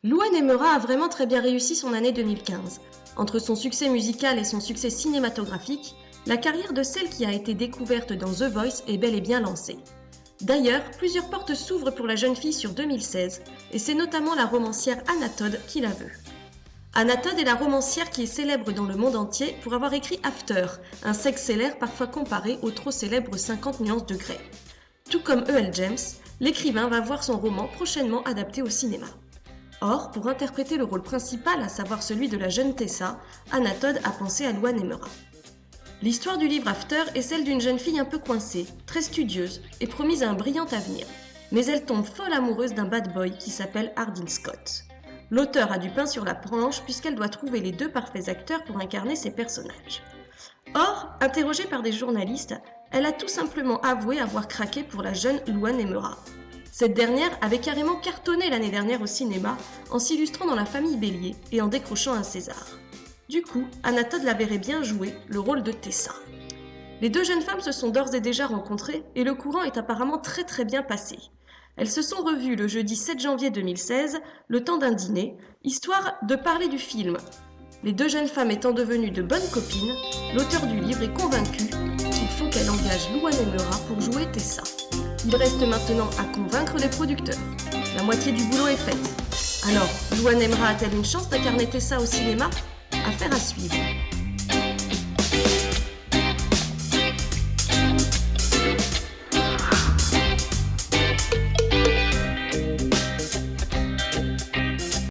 Louane Emera a vraiment très bien réussi son année 2015. Entre son succès musical et son succès cinématographique, la carrière de celle qui a été découverte dans The Voice est bel et bien lancée. D'ailleurs, plusieurs portes s'ouvrent pour la jeune fille sur 2016, et c'est notamment la romancière Anna Todd qui la veut. Anna Todd est la romancière qui est célèbre dans le monde entier pour avoir écrit After, un sex-seller parfois comparé au trop célèbre 50 nuances de Grey. Tout comme E.L. James, l'écrivain va voir son roman prochainement adapté au cinéma. Or, pour interpréter le rôle principal, à savoir celui de la jeune Tessa, Anna Todd a pensé à Louane Emera. L'histoire du livre After est celle d'une jeune fille un peu coincée, très studieuse et promise à un brillant avenir. Mais elle tombe folle amoureuse d'un bad boy qui s'appelle Hardin Scott. L'auteur a du pain sur la planche puisqu'elle doit trouver les deux parfaits acteurs pour incarner ses personnages. Or, interrogée par des journalistes, elle a tout simplement avoué avoir craqué pour la jeune Louane Emera. Cette dernière avait carrément cartonné l'année dernière au cinéma en s'illustrant dans La Famille Bélier et en décrochant un César. Du coup, Anna Todd la verrait bien jouer le rôle de Tessa. Les deux jeunes femmes se sont d'ores et déjà rencontrées et le courant est apparemment très bien passé. Elles se sont revues le jeudi 7 janvier 2016, le temps d'un dîner, histoire de parler du film. Les deux jeunes femmes étant devenues de bonnes copines, l'auteur du livre est convaincu qu'il faut qu'elle engage Louane Emera pour jouer Tessa. Il reste maintenant à convaincre les producteurs. La moitié du boulot est faite. Alors, Louane Emera a-t-elle une chance d'incarner Tessa au cinéma ? Affaire à suivre.